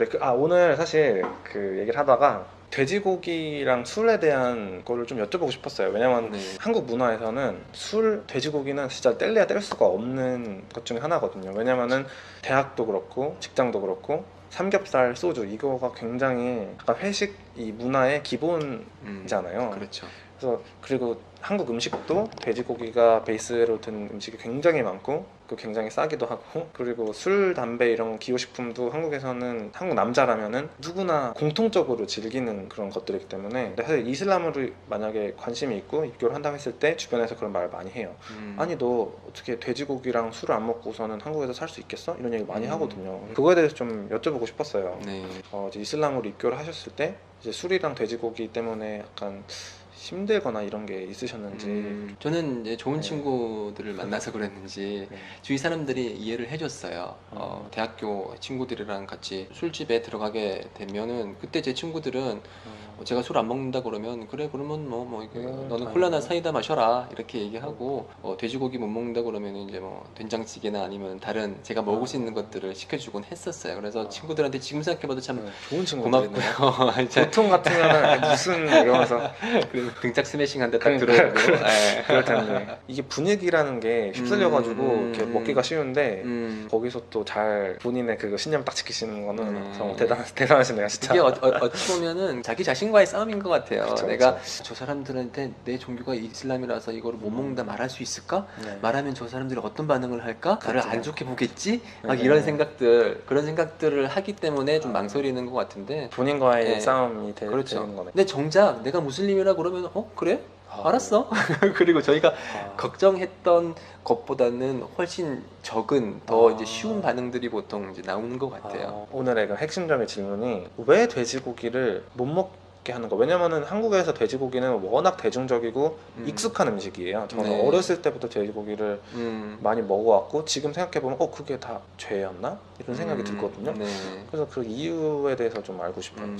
네, 오늘 사실 그 얘기를 하다가 돼지고기랑 술에 대한 거를 좀 여쭤보고 싶었어요. 왜냐면 네. 한국 문화에서는 술, 돼지고기는 진짜 뗄래야 뗄 수가 없는 것 중에 하나거든요. 왜냐면은 대학도 그렇고 직장도 그렇고 삼겹살, 소주 이거가 굉장히 약간 회식 이 문화의 기본이잖아요. 그렇죠. 그래서 그리고 한국 음식도 돼지고기가 베이스로 든 음식이 굉장히 많고 그 굉장히 싸기도 하고 그리고 술, 담배 이런 기호식품도 한국에서는 한국 남자라면은 누구나 공통적으로 즐기는 그런 것들이기 때문에 사실 이슬람으로 만약에 관심이 있고 입교를 한다고 했을 때 주변에서 그런 말을 많이 해요. 아니 너 어떻게 돼지고기랑 술을 안 먹고서는 한국에서 살 수 있겠어? 이런 얘기 많이 하거든요. 그거에 대해서 좀 여쭤보고 싶었어요. 네. 이제 이슬람으로 입교를 하셨을 때 이제 술이랑 돼지고기 때문에 약간 힘들거나 이런 게 있으셨는지. 저는 이제 좋은 네. 친구들을 만나서 그랬는지 네. 주위 사람들이 이해를 해줬어요. 대학교 친구들이랑 같이 술집에 들어가게 되면은 그때 제 친구들은 제가 술 안 먹는다 그러면 그래 그러면 너는 다행이네. 콜라나 사이다 마셔라 이렇게 얘기하고 돼지고기 못 먹는다 그러면 이제 뭐 된장찌개나 아니면 다른 제가 먹을 수 있는 것들을 시켜주곤 했었어요. 그래서 친구들한테 지금 생각해봐도 참 좋은 친구들이네요. 고맙고요. 보통 같으면 무슨 이러면서 그리고 등짝 스매싱 한 대 딱 그러니까 들어오고 예. 그럴 텐데 이게 분위기라는 게 휩쓸려가지고 이렇게 먹기가 쉬운데 거기서 또 잘 본인의 그 신념 딱 지키시는 거는 정말 대단하시네요 진짜. 이게 어찌 보면은 자기 자신과의 싸움인 것 같아요. 그쵸, 내가 그쵸. 저 사람들한테 내 종교가 이슬람이라서 이거를 못 먹는다 말할 수 있을까? 네. 말하면 저 사람들이 어떤 반응을 할까? 나를 그쵸. 안 좋게 보겠지? 막 네. 이런 생각들, 그런 생각들을 하기 때문에 좀 망설이는 것 같은데. 본인과의 네. 싸움이 그렇죠. 되는 거네. 근데 정작 내가 무슬림이라 그러면 그래? 알았어. 그리고 저희가 걱정했던 것보다는 훨씬 적은 더 이제 쉬운 반응들이 보통 이제 나오는 것 같아요. 오늘의 그 핵심적인 질문이 왜 돼지고기를 못 먹게 하는 거? 왜냐면은 한국에서 돼지고기는 워낙 대중적이고 익숙한 음식이에요. 저는 네. 어렸을 때부터 돼지고기를 많이 먹어왔고 지금 생각해보면 그게 다 죄였나? 이런 생각이 들거든요. 네. 그래서 그 이유에 대해서 좀 알고 싶어요.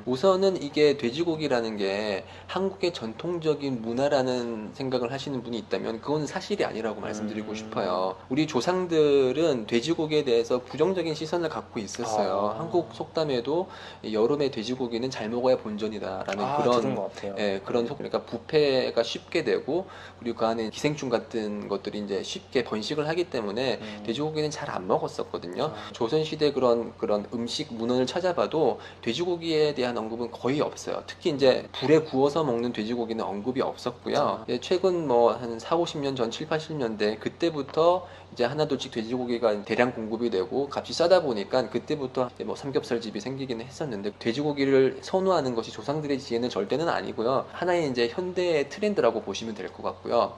우선은 이게 돼지고기라는 게 한국의 전통적인 문화라는 생각을 하시는 분이 있다면 그건 사실이 아니라고 말씀드리고 싶어요. 우리 조상들은 돼지고기에 대해서 부정적인 시선을 갖고 있었어요. 한국 속담에도 여름에 돼지고기는 잘 먹어야 본전이다라는 들은 것 같아요. 그런 그러니까 부패가 쉽게 되고 그리고 그 안에 기생충 같은 것들이 이제 쉽게 번식을 하기 때문에 돼지고기는 잘 안 먹었었거든요. 조선시대 그런 음식 문헌을 찾아봐도 돼지고기에 대한 언급은 거의 없어요. 특히 이제 불에 구워서 먹는 돼지고기는 언급이 없었고요. 최근 뭐 한 4, 50년 전, 7, 80년대 그때부터 이제 하나둘씩 돼지고기가 대량 공급이 되고 값이 싸다 보니까 그때부터 뭐 삼겹살 집이 생기기는 했었는데 돼지고기를 선호하는 것이 조상들의 지혜는 절대는 아니고요. 하나의 이제 현대의 트렌드라고 보시면 될 것 같고요.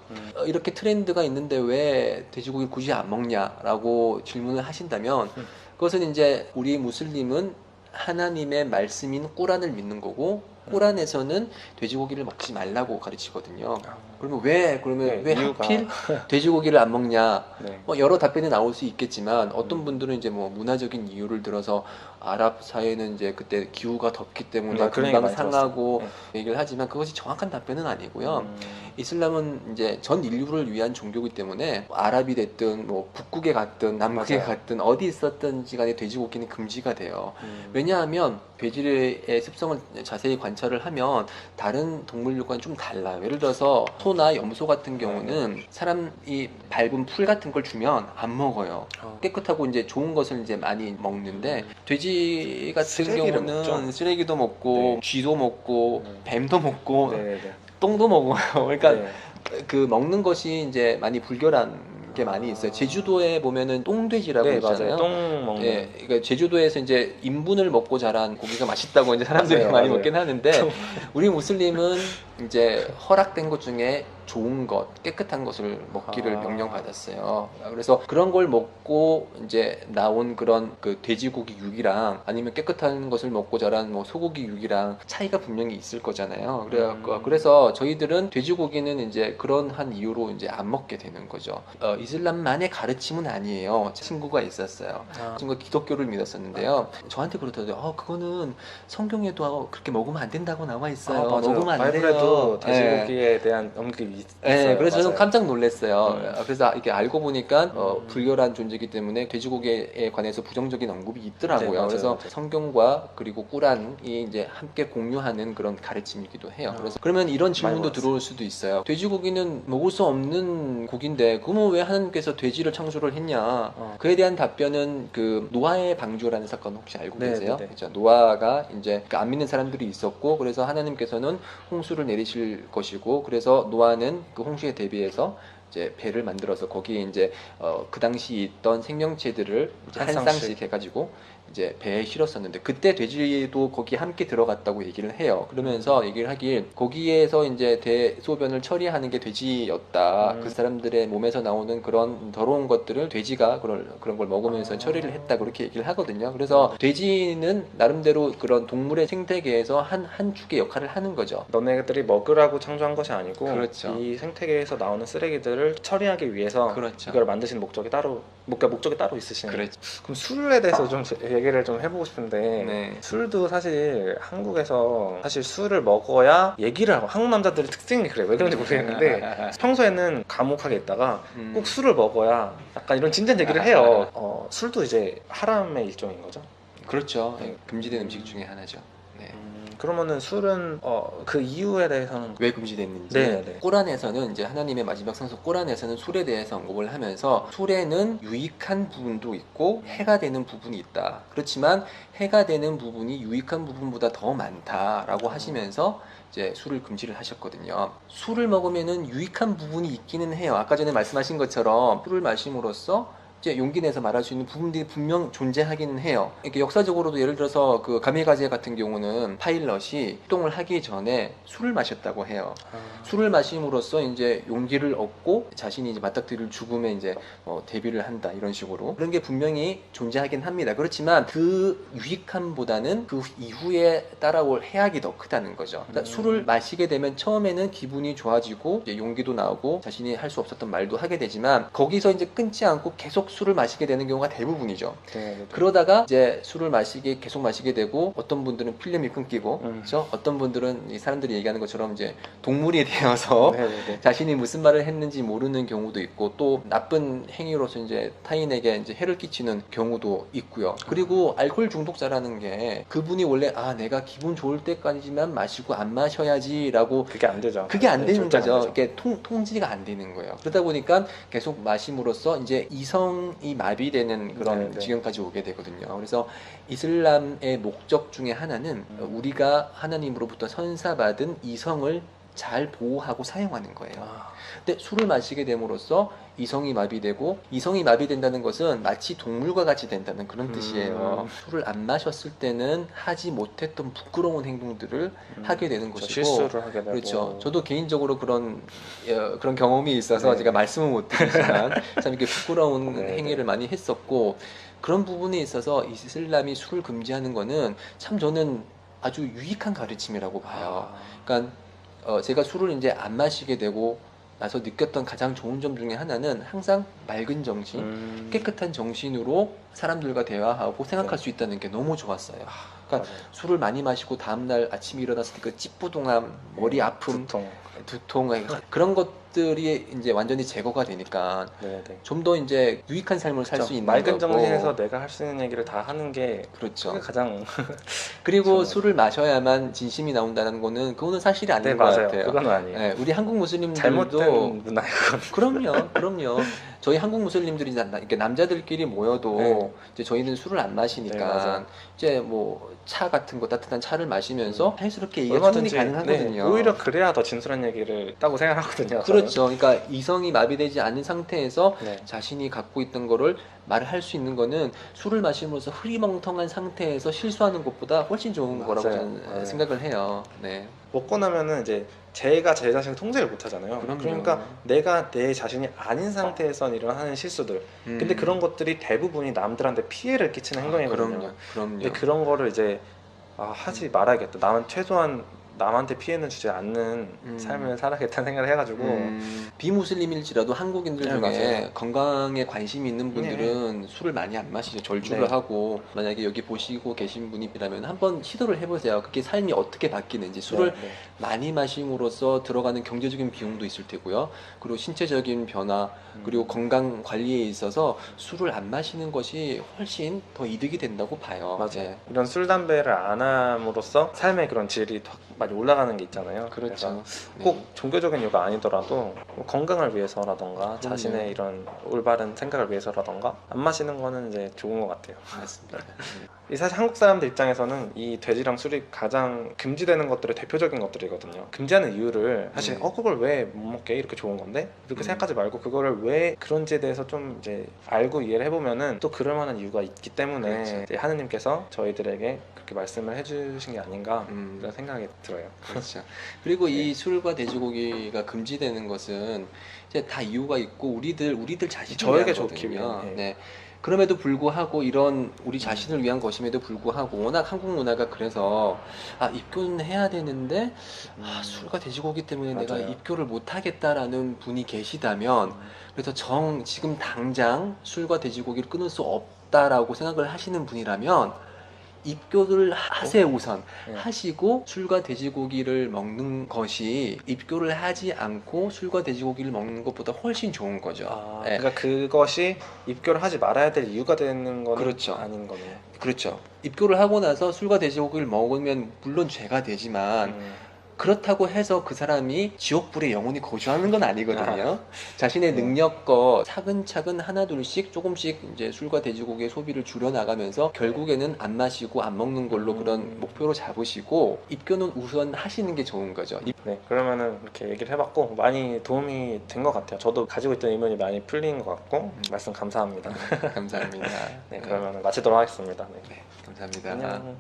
이렇게 트렌드가 있는데 왜 돼지고기 굳이 안 먹냐라고 질문을 하신다면 그것은 이제 우리 무슬림은 하나님의 말씀인 꾸란을 믿는 거고 꾸란에서는 돼지고기를 먹지 말라고 가르치거든요. 그러면 왜 이유가. 하필 돼지고기를 안 먹냐? 네. 여러 답변이 나올 수 있겠지만 어떤 분들은 이제 뭐 문화적인 이유를 들어서 아랍 사회는 이제 그때 기후가 덥기 때문에 그런 얘기 금방 많이 상하고 들었어요. 얘기를 하지만 그것이 정확한 답변은 아니고요. 이슬람은 이제 전 인류를 위한 종교이기 때문에 아랍이 됐든 뭐 북극에 갔든 남극에 맞아요. 갔든 어디 있었든지 간에 돼지고기는 금지가 돼요. 왜냐하면 돼지의 습성을 자세히 관찰을 하면 다른 동물들과는 좀 달라요. 예를 들어서 소나 염소 같은 경우는 사람이 밟은 풀 같은 걸 주면 안 먹어요. 깨끗하고 이제 좋은 것을 이제 많이 먹는데 돼지 같은 쓰레기를 경우는 먹죠? 쓰레기도 먹고 네. 쥐도 먹고 뱀도 먹고 네네네. 똥도 먹어요. 그러니까 네. 그 먹는 것이 이제 많이 불결한 게 많이 있어요. 제주도에 보면은 똥돼지라고 네, 있잖아요. 맞아요. 똥 먹는. 예, 그러니까 제주도에서 이제 인분을 먹고 자란 고기가 맛있다고 이제 사람들이 맞아요, 많이 맞아요. 먹긴 하는데 우리 무슬림은 이제 허락된 것 중에 좋은 것, 깨끗한 것을 먹기를 명령받았어요. 그래서 그런 걸 먹고 이제 나온 그런 그 돼지고기 육이랑 아니면 깨끗한 것을 먹고 자란 뭐 소고기 육이랑 차이가 분명히 있을 거잖아요. 그래서 저희들은 돼지고기는 이제 그런 한 이유로 이제 안 먹게 되는 거죠. 이슬람만의 가르침은 아니에요. 친구가 있었어요. 친구가 기독교를 믿었었는데요. 저한테 그러더라고요. 그거는 성경에도 그렇게 먹으면 안 된다고 나와 있어요. 맞아요. 먹으면 안 바이블에도 한국에서도 그래서, 돼지고기에 대한 언급이 있어요. 네, 그래서 저는 맞아요. 깜짝 놀랐어요. 음. 그래서 이렇게 알고 보니까 음. 불결한 존재이기 때문에 돼지고기에 관해서 부정적인 언급이 있더라고요. 네, 맞아요, 그래서 맞아요. 성경과 그리고 꾸란이 이제 함께 공유하는 그런 가르침이기도 해요. 그래서 그러면 이런 질문도 많이 들어올 수도 있어요. 돼지고기는 먹을 수 없는 고기인데 그러면 왜 하나님께서 돼지를 창조를 했냐? 그에 대한 답변은 그 노아의 방주라는 사건 혹시 알고 네, 계세요? 네, 네. 그렇죠. 노아가 이제 그 안 믿는 사람들이 있었고 그래서 하나님께서는 홍수를 내리실 것이고 그래서 노아는 그 홍수에 대비해서 이제 배를 만들어서 거기에 이제 그 당시 있던 생명체들을 이제 한 쌍씩 해가지고 이제 배에 실었었는데 그때 돼지도 거기에 함께 들어갔다고 얘기를 해요. 그러면서 얘기를 하길 거기에서 이제 대소변을 처리하는 게 돼지였다. 그 사람들의 몸에서 나오는 그런 더러운 것들을 돼지가 그런 걸 먹으면서 처리를 했다 그렇게 얘기를 하거든요. 그래서 돼지는 나름대로 그런 동물의 생태계에서 한 축의 역할을 하는 거죠. 너네들이 먹으라고 창조한 것이 아니고 그렇죠. 이 생태계에서 나오는 쓰레기들을 처리하기 위해서 그렇죠. 이걸 만드신 목적이 따로 있으시네요. 그렇죠. 그럼 술에 대해서 좀 얘기를 좀 해보고 싶은데 네. 술도 사실 한국에서 사실 술을 먹어야 얘기를 하고 한국 남자들의 특징이 그래요. 왜 그런지 모르겠는데 평소에는 감옥하게 있다가 꼭 술을 먹어야 약간 이런 진지한 얘기를 해요. 술도 이제 하람의 일종인 거죠. 그렇죠. 금지된 음식 중에 하나죠. 네. 그러면은 술은 그 이유에 대해서는 왜 금지됐는지 네, 네. 꼬란에서는 이제 하나님의 마지막 성서 꼬란에서는 술에 대해서 언급을 하면서 술에는 유익한 부분도 있고 해가 되는 부분이 있다. 그렇지만 해가 되는 부분이 유익한 부분보다 더 많다라고 하시면서 이제 술을 금지를 하셨거든요. 술을 먹으면은 유익한 부분이 있기는 해요. 아까 전에 말씀하신 것처럼 술을 마심으로써 이제 용기 내서 말할 수 있는 부분들이 분명 존재하기는 해요. 이렇게 역사적으로도 예를 들어서 그 가메가제 같은 경우는 파일럿이 출동을 하기 전에 술을 마셨다고 해요. 술을 마심으로써 이제 용기를 얻고 자신이 이제 맞닥뜨릴 죽음에 이제 대비를 한다 이런 식으로 그런 게 분명히 존재하긴 합니다. 그렇지만 그 유익함보다는 그 이후에 따라올 해악이 더 크다는 거죠. 그러니까 술을 마시게 되면 처음에는 기분이 좋아지고 이제 용기도 나오고 자신이 할 수 없었던 말도 하게 되지만 거기서 이제 끊지 않고 계속 술을 마시게 되는 경우가 대부분이죠. 네. 그러다가 이제 술을 계속 마시게 되고 어떤 분들은 필름이 끊기고 그렇죠? 어떤 분들은 이 사람들이 얘기하는 것처럼 이제 동물이 되어서 네네네. 자신이 무슨 말을 했는지 모르는 경우도 있고 또 나쁜 행위로서 이제 타인에게 이제 해를 끼치는 경우도 있고요. 그리고 알코올 중독자라는 게 그분이 원래 내가 기분 좋을 때까지만 마시고 안 마셔야지라고 그게 안 되죠. 그게 안 네, 되는 절대 안 거죠. 되죠. 이게 통지가 안 되는 거예요. 그러다 보니까 계속 마심으로써 이제 이성이 마비되는 그런 네네. 지경까지 오게 되거든요. 그래서 이슬람의 목적 중에 하나는 우리가 하나님으로부터 선사받은 이성을 잘 보호하고 사용하는 거예요. 근데 술을 마시게 됨으로써 이성이 마비되고 이성이 마비된다는 것은 마치 동물과 같이 된다는 그런 뜻이에요. 술을 안 마셨을 때는 하지 못했던 부끄러운 행동들을 하게 되는 것이고 실수를 하게 되고 그렇죠. 저도 개인적으로 그런 경험이 있어서 네. 제가 말씀은 못 드리지만 참 이렇게 부끄러운 네, 행위를 많이 했었고 그런 부분에 있어서 이슬람이 술을 금지하는 거는 참 저는 아주 유익한 가르침이라고 봐요. 그러니까 제가 술을 이제 안 마시게 되고 나서 느꼈던 가장 좋은 점 중에 하나는 항상 맑은 정신, 깨끗한 정신으로 사람들과 대화하고 생각할 수 있다는 게 너무 좋았어요. 그러니까 맞아요. 술을 많이 마시고 다음날 아침에 일어났을 때 그 찌뿌둥함, 머리 아픔, 두통 그런 것들이 이제 완전히 제거가 되니까 네네. 좀 더 이제 유익한 삶을 살 수 있는 맑은 거고. 정신에서 내가 할 수 있는 얘기를 다 하는 게 그렇죠. 그게 가장 그리고 정말. 술을 마셔야만 진심이 나온다는 거는 그거는 사실이 아닌 네, 것 맞아요. 같아요. 그건 아니에요. 네, 우리 한국 무슬림들도 잘못된 문화예요. 그럼요. 저희 한국 무슬림들이 이렇게 남자들끼리 모여도 네. 이제 저희는 술을 안 네, 마시니까 맞아요. 이제 뭐 차 같은 거 따뜻한 차를 마시면서 자연스럽게 얘기가 충분히 가능하거든요. 네, 오히려 그래야 더 진솔한 얘기를 했다고 생각하거든요. 그렇죠. 그러니까 이성이 마비되지 않은 상태에서 네. 자신이 갖고 있던 거를 말을 할 수 있는 거는 술을 마시면서 흐리멍텅한 상태에서 실수하는 것보다 훨씬 좋은 거라고 맞아요. 저는 네. 생각을 해요. 네. 먹고 나면은 이제 제가 제 자신을 통제를 못 하잖아요. 그럼요. 그러니까 내가 내 자신이 아닌 상태에서 일어나는 실수들. 근데 그런 것들이 대부분이 남들한테 피해를 끼치는 행동이거든요. 그럼요. 근데 그런 거를 이제 하지 말아야겠다. 나는 최소한 남한테 피해는 주지 않는 삶을 살아야겠다는 생각을 해가지고 비무슬림일지라도 한국인들 네, 중에 맞아요. 건강에 관심이 있는 분들은 술을 많이 안 마시죠. 절주를 네. 하고 만약에 여기 보시고 계신 분이라면 한번 시도를 해보세요. 그게 삶이 어떻게 바뀌는지 술을 네, 네. 많이 마심으로써 들어가는 경제적인 비용도 있을 테고요. 그리고 신체적인 변화 그리고 건강 관리에 있어서 술을 안 마시는 것이 훨씬 더 이득이 된다고 봐요. 맞아요. 네. 이런 술 담배를 안 함으로써 삶의 그런 질이 더 많이 올라가는 게 있잖아요. 그렇죠. 그래서 꼭 종교적인 이유가 아니더라도 뭐 건강을 위해서라던가 자신의 이런 올바른 생각을 위해서라던가 안 마시는 거는 이제 좋은 것 같아요. 맞습니다. 이 사실 한국 사람들 입장에서는 이 돼지랑 술이 가장 금지되는 것들의 대표적인 것들이거든요. 금지하는 이유를 사실 그걸 왜 못 먹게 이렇게 좋은 건데 이렇게 생각하지 말고 그거를 왜 그런지에 대해서 좀 이제 알고 이해를 해보면은 또 그럴 만한 이유가 있기 때문에 그렇죠. 이제 하느님께서 저희들에게 그렇게 말씀을 해주신 게 아닌가 음. 이런 생각이 들어요. 그렇죠. 그리고 이 술과 돼지고기가 금지되는 것은 이제 다 이유가 있고 우리들 자신을 저에게 위한 좋기 거거든요. 위한, 예. 네. 그럼에도 불구하고 이런 우리 자신을 위한 것임에도 불구하고 워낙 한국 문화가 그래서 입교는 해야 되는데 술과 돼지고기 때문에 내가 맞아요. 입교를 못 하겠다라는 분이 계시다면 그래서 지금 당장 술과 돼지고기를 끊을 수 없다라고 생각을 하시는 분이라면 입교를 하세요 우선. 네. 하시고 술과 돼지고기를 먹는 것이 입교를 하지 않고 술과 돼지고기를 먹는 것보다 훨씬 좋은 거죠. 예. 그러니까 그것이 입교를 하지 말아야 될 이유가 되는 거는 그렇죠. 아닌 거네요. 그렇죠. 입교를 하고 나서 술과 돼지고기를 먹으면 물론 죄가 되지만 그렇다고 해서 그 사람이 지옥불에 영원히 거주하는 건 아니거든요. 자신의 네. 능력껏 차근차근 하나둘씩 조금씩 이제 술과 돼지고기의 소비를 줄여나가면서 결국에는 안 마시고 안 먹는 걸로 그런 목표로 잡으시고 입교는 우선 하시는 게 좋은 거죠. 네, 그러면은 이렇게 얘기를 해봤고 많이 도움이 된 것 같아요. 저도 가지고 있던 의문이 많이 풀린 것 같고 말씀 감사합니다. 감사합니다. 네, 그러면 마치도록 하겠습니다. 네. 감사합니다. 안녕.